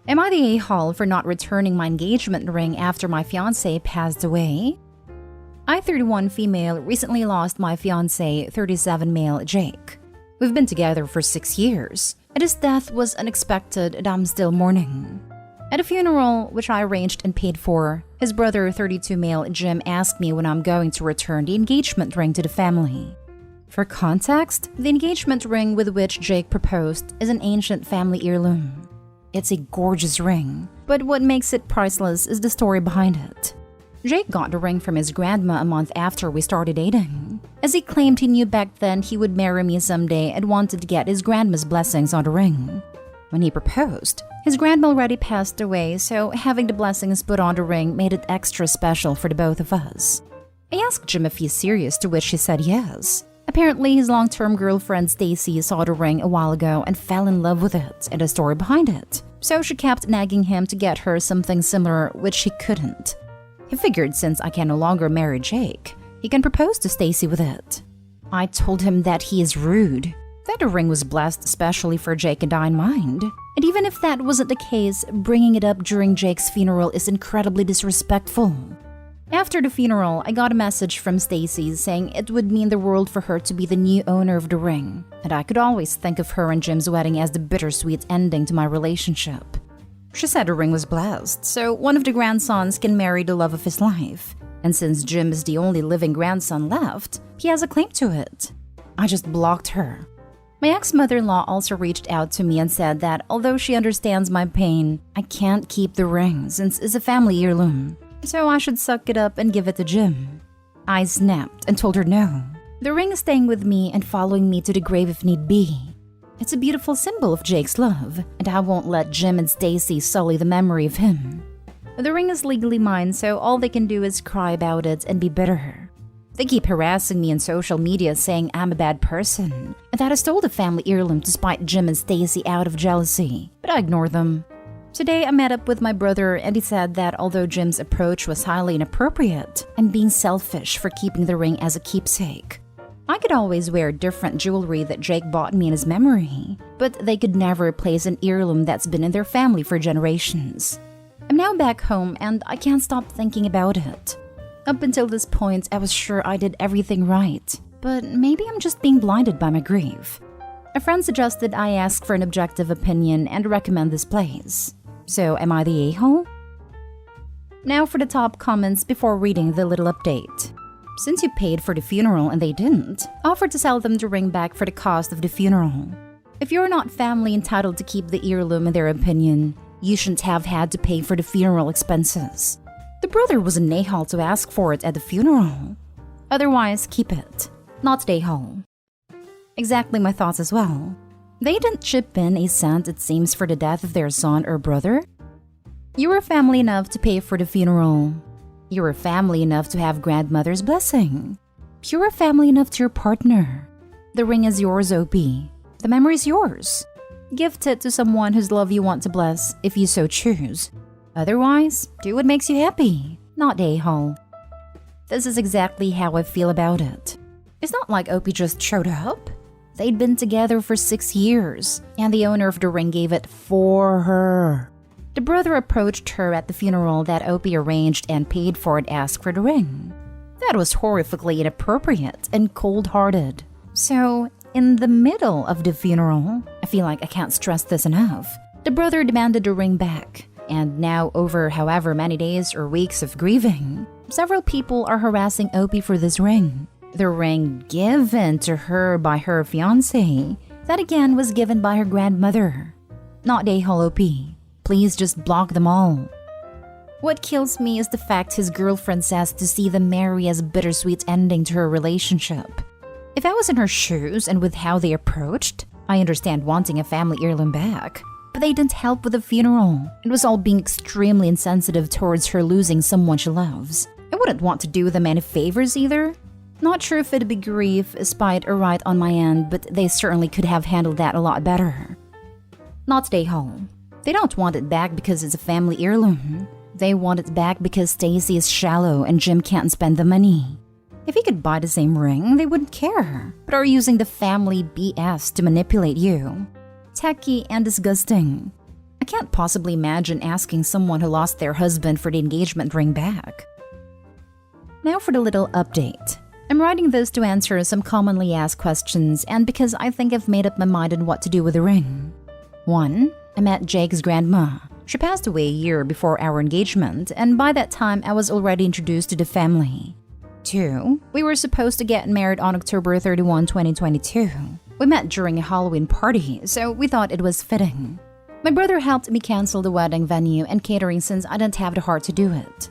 Am I the a-hole for not returning my engagement ring after my fiancé passed away? I, 31 female, recently lost my fiancé, 37 male, Jake. We've been together for 6 years, and his death was unexpected and I'm still mourning. At a funeral, which I arranged and paid for, his brother, 32 male, Jim, asked me when I'm going to return the engagement ring to the family. For context, the engagement ring with which Jake proposed is an ancient family heirloom. It's a gorgeous ring, but what makes it priceless is the story behind it. Jake got the ring from his grandma a month after we started dating, as he claimed he knew back then he would marry me someday and wanted to get his grandma's blessings on the ring. When he proposed, his grandma already passed away, so having the blessings put on the ring made it extra special for the both of us. I asked Jim if he's serious, to which he said yes. Apparently, his long-term girlfriend Stacy saw the ring a while ago and fell in love with it and the story behind it, so she kept nagging him to get her something similar, which he couldn't. He figured since I can no longer marry Jake, he can propose to Stacy with it. I told him that he is rude, that the ring was blessed especially for Jake and I in mind, and even if that wasn't the case, bringing it up during Jake's funeral is incredibly disrespectful. After the funeral, I got a message from Stacy saying it would mean the world for her to be the new owner of the ring, and I could always think of her and Jim's wedding as the bittersweet ending to my relationship. She said the ring was blessed, so one of the grandsons can marry the love of his life, and since Jim is the only living grandson left, he has a claim to it. I just blocked her. My ex-mother-in-law also reached out to me and said that although she understands my pain, I can't keep the ring since it's a family heirloom, so I should suck it up and give it to Jim. I snapped and told her no. The ring is staying with me and following me to the grave if need be. It's a beautiful symbol of Jake's love, and I won't let Jim and Stacy sully the memory of him. The ring is legally mine, so all they can do is cry about it and be bitter. They keep harassing me on social media saying I'm a bad person, and that I stole the family heirloom to spite Jim and Stacy out of jealousy, but I ignore them. Today I met up with my brother and he said that although Jim's approach was highly inappropriate, I'm being selfish for keeping the ring as a keepsake. I could always wear different jewelry that Jake bought me in his memory, but they could never replace an heirloom that's been in their family for generations. I'm now back home and I can't stop thinking about it. Up until this point, I was sure I did everything right, but maybe I'm just being blinded by my grief. A friend suggested I ask for an objective opinion and recommend this place. So am I the a-hole? Now for the top comments before reading the little update. Since you paid for the funeral and they didn't, offer to sell them the ring back for the cost of the funeral. If you're not family entitled to keep the heirloom in their opinion, you shouldn't have had to pay for the funeral expenses. The brother was an a-hole to ask for it at the funeral. Otherwise, keep it. Not the a-hole. Exactly my thoughts as well. They didn't chip in a cent, it seems, for the death of their son or brother. You were family enough to pay for the funeral. You were family enough to have grandmother's blessing. You were family enough to your partner. The ring is yours, OP. The memory is yours. Gift it to someone whose love you want to bless, if you so choose. Otherwise, do what makes you happy, not a-hole. This is exactly how I feel about it. It's not like OP just showed up. They'd been together for 6 years, and the owner of the ring gave it for her. The brother approached her at the funeral that OP arranged and paid for and asked for the ring. That was horrifically inappropriate and cold-hearted. So, in the middle of the funeral, I feel like I can't stress this enough, the brother demanded the ring back. And now, over however many days or weeks of grieving, several people are harassing OP for this ring. The ring given to her by her fiancé, that again was given by her grandmother. Not a-hole OP. Please just block them all. What kills me is the fact his girlfriend says to see them marry as a bittersweet ending to her relationship. If I was in her shoes and with how they approached, I understand wanting a family heirloom back. But they didn't help with the funeral. It was all being extremely insensitive towards her losing someone she loves. I wouldn't want to do them any favors either. Not sure if it'd be grief, spite, or right on my end, but they certainly could have handled that a lot better. Not stay home. They don't want it back because it's a family heirloom. They want it back because Stacy is shallow and Jim can't spend the money. If he could buy the same ring, they wouldn't care, but are using the family BS to manipulate you. Tacky and disgusting. I can't possibly imagine asking someone who lost their husband for the engagement ring back. Now for the little update. I'm writing this to answer some commonly asked questions and because I think I've made up my mind on what to do with the ring. 1. I met Jake's grandma. She passed away a year before our engagement, and by that time I was already introduced to the family. 2. We were supposed to get married on October 31, 2022. We met during a Halloween party, so we thought it was fitting. My brother helped me cancel the wedding venue and catering since I didn't have the heart to do it.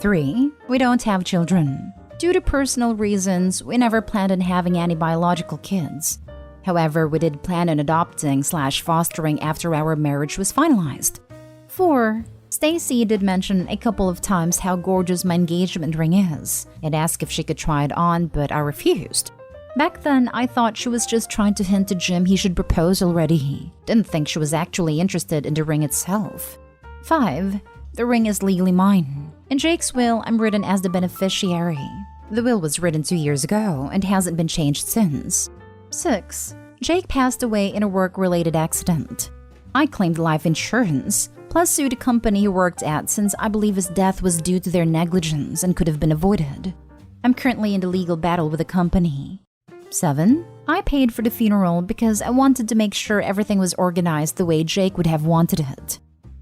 3. We don't have children. Due to personal reasons, we never planned on having any biological kids. However, we did plan on adopting/fostering after our marriage was finalized. 4. Stacy did mention a couple of times how gorgeous my engagement ring is and asked if she could try it on, but I refused. Back then, I thought she was just trying to hint to Jim he should propose already. Didn't think she was actually interested in the ring itself. 5. The ring is legally mine. In Jake's will, I'm written as the beneficiary. The will was written 2 years ago and hasn't been changed since. 6. Jake passed away in a work-related accident. I claimed life insurance, plus sued the company he worked at since I believe his death was due to their negligence and could have been avoided. I'm currently in the legal battle with the company. 7. I paid for the funeral because I wanted to make sure everything was organized the way Jake would have wanted it.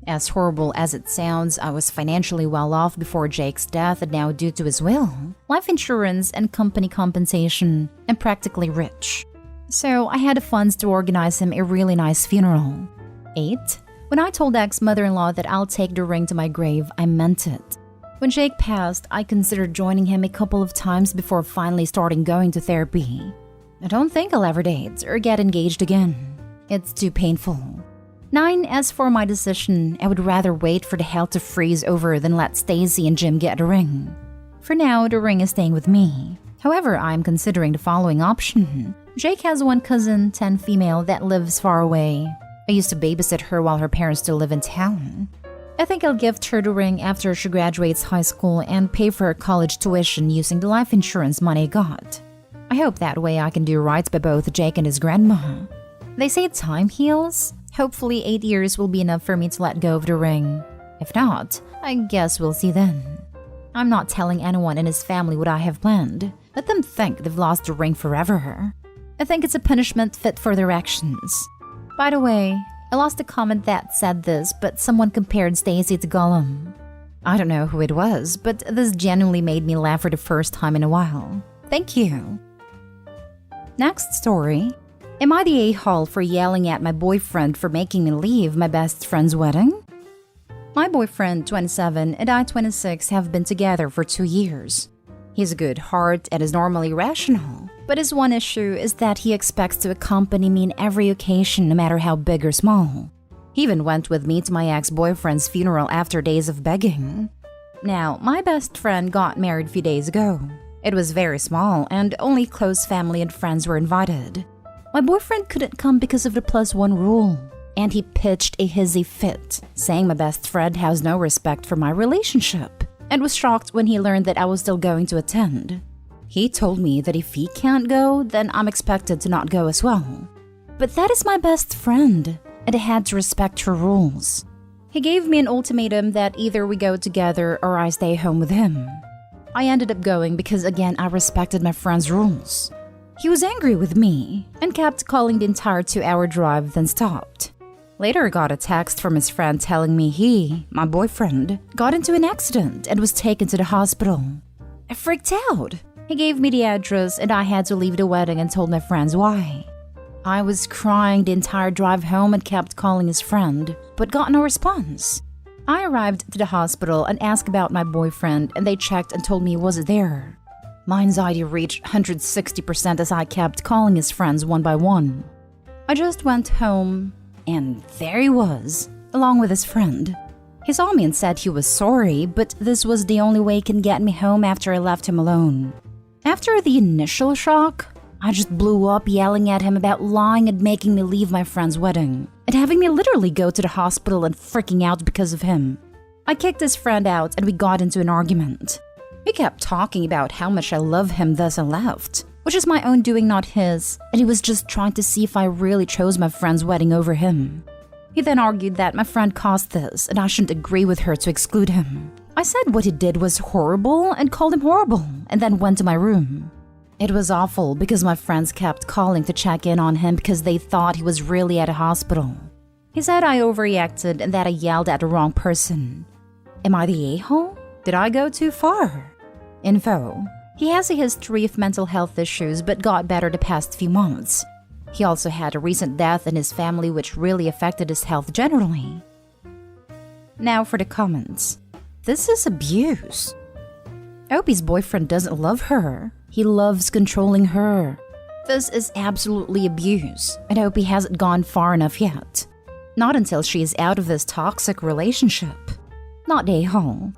As horrible as it sounds, I was financially well off before Jake's death, and now due to his will, life insurance and company compensation, I'm practically rich. So I had the funds to organize him a really nice funeral. 8. When I told ex-mother-in-law that I'll take the ring to my grave, I meant it. When Jake passed, I considered joining him a couple of times before finally starting going to therapy. I don't think I'll ever date or get engaged again. It's too painful. 9. As for my decision, I would rather wait for the hell to freeze over than let Stacy and Jim get a ring. For now, the ring is staying with me. However, I am considering the following option. Jake has one cousin, 10 female, that lives far away. I used to babysit her while her parents still live in town. I think I'll gift her the ring after she graduates high school and pay for her college tuition using the life insurance money I got. I hope that way I can do right by both Jake and his grandma. They say time heals. Hopefully 8 years will be enough for me to let go of the ring. If not, I guess we'll see then. I'm not telling anyone in his family what I have planned. Let them think they've lost the ring forever. I think it's a punishment fit for their actions. By the way, I lost a comment that said this, but someone compared Stacy to Gollum. I don't know who it was, but this genuinely made me laugh for the first time in a while. Thank you. Next story. Am I the a-hole for yelling at my boyfriend for making me leave my best friend's wedding? My boyfriend, 27, and I, 26, have been together for 2 years. He's a good heart and is normally rational, but his one issue is that he expects to accompany me in every occasion, no matter how big or small. He even went with me to my ex-boyfriend's funeral after days of begging. Now, my best friend got married a few days ago. It was very small, and only close family and friends were invited. My boyfriend couldn't come because of the +1 rule, and he pitched a hissy fit, saying my best friend has no respect for my relationship, and was shocked when he learned that I was still going to attend. He told me that if he can't go, then I'm expected to not go as well. But that is my best friend, and I had to respect her rules. He gave me an ultimatum that either we go together or I stay home with him. I ended up going because, again, I respected my friend's rules. He was angry with me and kept calling the entire 2-hour drive, then stopped. Later, I got a text from his friend telling me he, my boyfriend, got into an accident and was taken to the hospital. I freaked out. He gave me the address and I had to leave the wedding and told my friends why. I was crying the entire drive home and kept calling his friend, but got no response. I arrived to the hospital and asked about my boyfriend, and they checked and told me he wasn't there. My anxiety reached 160% as I kept calling his friends one by one. I just went home, and there he was, along with his friend. He saw me and said he was sorry, but this was the only way he can get me home after I left him alone. After the initial shock, I just blew up yelling at him about lying and making me leave my friend's wedding, and having me literally go to the hospital and freaking out because of him. I kicked his friend out and we got into an argument. He kept talking about how much I love him, thus I left, which is my own doing, not his, and he was just trying to see if I really chose my friend's wedding over him. He then argued that my friend caused this and I shouldn't agree with her to exclude him. I said what he did was horrible and called him horrible and then went to my room. It was awful because my friends kept calling to check in on him because they thought he was really at a hospital. He said I overreacted and that I yelled at the wrong person. Am I the a-hole? Did I go too far? Info. He has a history of mental health issues but got better the past few months. He also had a recent death in his family which really affected his health generally. Now for the comments. This is abuse. Opie's boyfriend doesn't love her. He loves controlling her. This is absolutely abuse, and Opie hasn't gone far enough yet. Not until she is out of this toxic relationship. Not a-hole.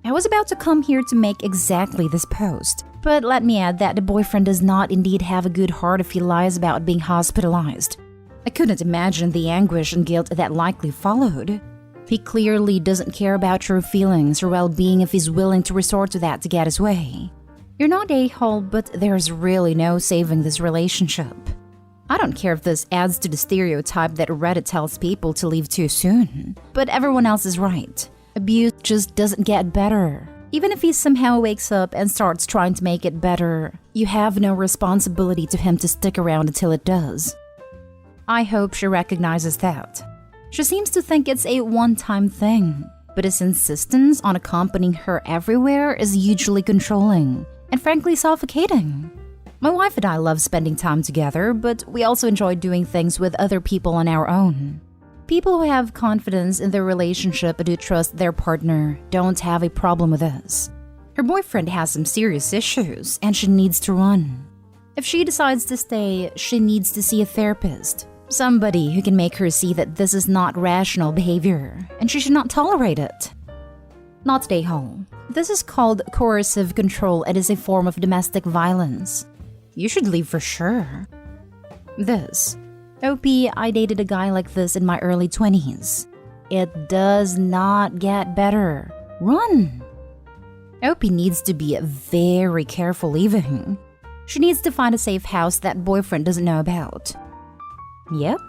I was about to come here to make exactly this post, but let me add that the boyfriend does not indeed have a good heart if he lies about being hospitalized. I couldn't imagine the anguish and guilt that likely followed. He clearly doesn't care about your feelings or well-being if he's willing to resort to that to get his way. You're not a-hole, but there's really no saving this relationship. I don't care if this adds to the stereotype that Reddit tells people to leave too soon, but everyone else is right. Abuse just doesn't get better. Even if he somehow wakes up and starts trying to make it better, you have no responsibility to him to stick around until it does. I hope she recognizes that. She seems to think it's a one-time thing, but his insistence on accompanying her everywhere is hugely controlling and frankly suffocating. My wife and I love spending time together, but we also enjoy doing things with other people on our own. People who have confidence in their relationship and who trust their partner don't have a problem with this. Her boyfriend has some serious issues and she needs to run. If she decides to stay, she needs to see a therapist. Somebody who can make her see that this is not rational behavior and she should not tolerate it. Not stay home. This is called coercive control and is a form of domestic violence. You should leave for sure. This. Opie, I dated a guy like this in my early 20s. It does not get better. Run. Opie needs to be very careful leaving. She needs to find a safe house that boyfriend doesn't know about. Yep.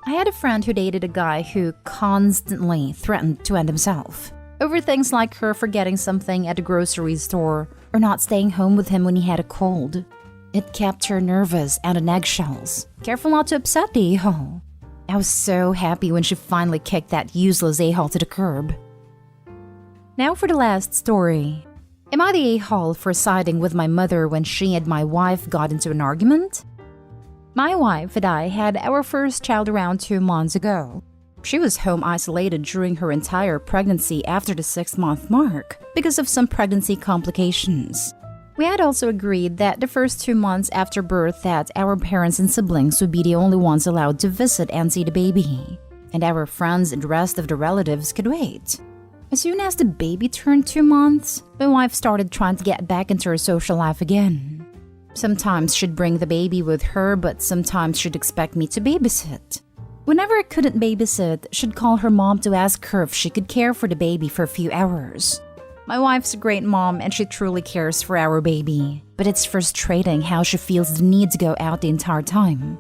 I had a friend who dated a guy who constantly threatened to end himself over things like her forgetting something at a grocery store or not staying home with him when he had a cold. It kept her nervous and on eggshells, careful not to upset the a-hole. I was so happy when she finally kicked that useless a-hole to the curb. Now for the last story. Am I the a-hole for siding with my mother when she and my wife got into an argument? My wife and I had our first child around 2 months ago. She was home isolated during her entire pregnancy after the 6-month mark because of some pregnancy complications. We had also agreed that the first 2 months after birth that our parents and siblings would be the only ones allowed to visit and see the baby, and our friends and the rest of the relatives could wait. As soon as the baby turned 2 months, my wife started trying to get back into her social life again. Sometimes she'd bring the baby with her, but sometimes she'd expect me to babysit. Whenever I couldn't babysit, she'd call her mom to ask her if she could care for the baby for a few hours. My wife's a great mom and she truly cares for our baby, but it's frustrating how she feels the need to go out the entire time.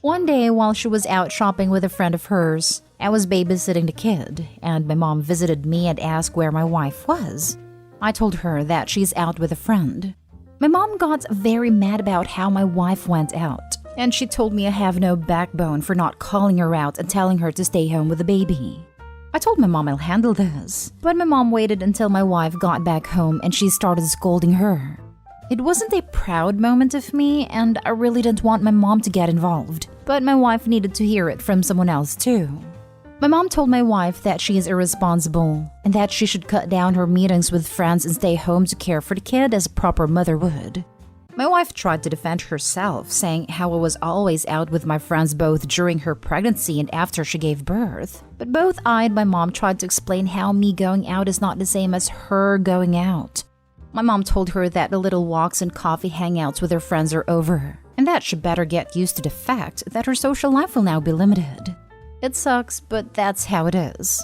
One day, while she was out shopping with a friend of hers, I was babysitting the kid, and my mom visited me and asked where my wife was. I told her that she's out with a friend. My mom got very mad about how my wife went out, and she told me I have no backbone for not calling her out and telling her to stay home with the baby. I told my mom I'll handle this, but my mom waited until my wife got back home and she started scolding her. It wasn't a proud moment of me, and I really didn't want my mom to get involved, but my wife needed to hear it from someone else too. My mom told my wife that she is irresponsible and that she should cut down her meetings with friends and stay home to care for the kid as a proper mother would. My wife tried to defend herself, saying how I was always out with my friends both during her pregnancy and after she gave birth. But both I and my mom tried to explain how me going out is not the same as her going out. My mom told her that the little walks and coffee hangouts with her friends are over, and that she better get used to the fact that her social life will now be limited. It sucks, but that's how it is.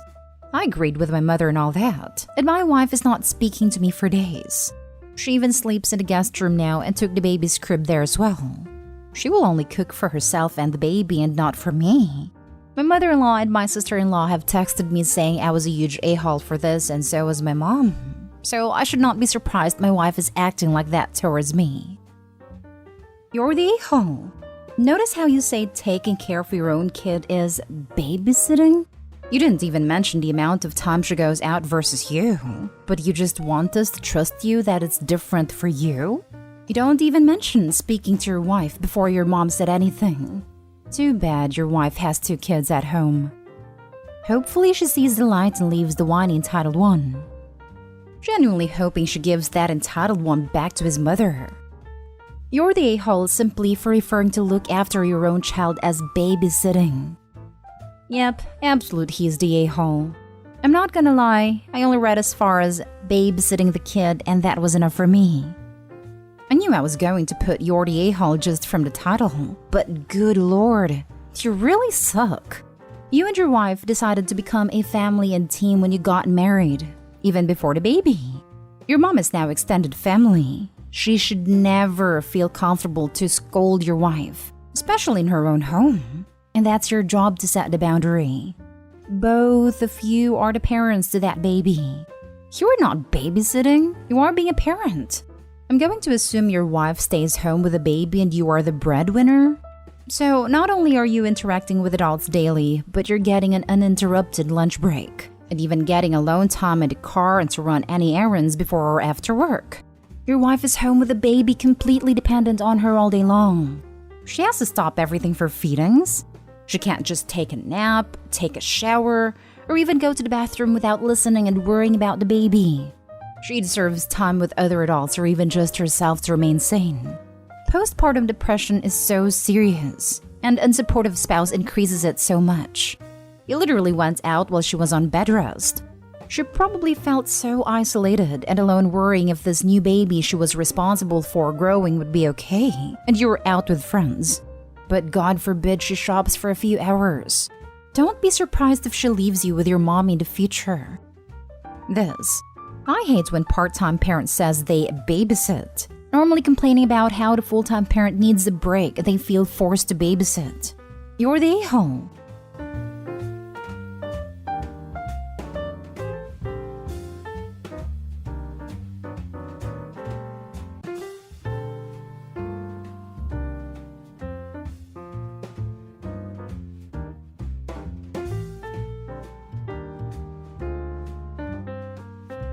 I agreed with my mother and all that, and my wife is not speaking to me for days. She even sleeps in the guest room now and took the baby's crib there as well. She will only cook for herself and the baby and not for me. My mother-in-law and my sister-in-law have texted me saying I was a huge a-hole for this, and so was my mom. So I should not be surprised my wife is acting like that towards me. You're the a-hole. Notice how you say taking care of your own kid is babysitting? You didn't even mention the amount of time she goes out versus you. But you just want us to trust you that it's different for you? You don't even mention speaking to your wife before your mom said anything. Too bad your wife has 2 kids at home. Hopefully she sees the light and leaves the whiny entitled one. Genuinely hoping she gives that entitled one back to his mother. You're the a-hole simply for referring to look after your own child as babysitting. Yep, absolute he's the a-hole. I'm not gonna lie, I only read as far as babysitting the kid and that was enough for me. I knew I was going to put you're the a-hole just from the title, but good lord, you really suck. You and your wife decided to become a family and team when you got married, even before the baby. Your mom is now extended family. She should never feel comfortable to scold your wife, especially in her own home. And that's your job to set the boundary. Both of you are the parents to that baby. You are not babysitting, you are being a parent. I'm going to assume your wife stays home with the baby and you are the breadwinner. So not only are you interacting with adults daily, but you're getting an uninterrupted lunch break. And even getting alone time in the car and to run any errands before or after work. Your wife is home with the baby completely dependent on her all day long. She has to stop everything for feedings. She can't just take a nap, take a shower, or even go to the bathroom without listening and worrying about the baby. She deserves time with other adults or even just herself to remain sane. Postpartum depression is so serious, and unsupportive spouse increases it so much. He literally went out while she was on bed rest. She probably felt so isolated and alone, worrying if this new baby she was responsible for growing would be okay, and you were out with friends. But God forbid she shops for a few hours. Don't be surprised if she leaves you with your mommy in the future. This. I hate when part-time parent says they babysit, normally complaining about how the full-time parent needs a break and they feel forced to babysit. You're the a-hole.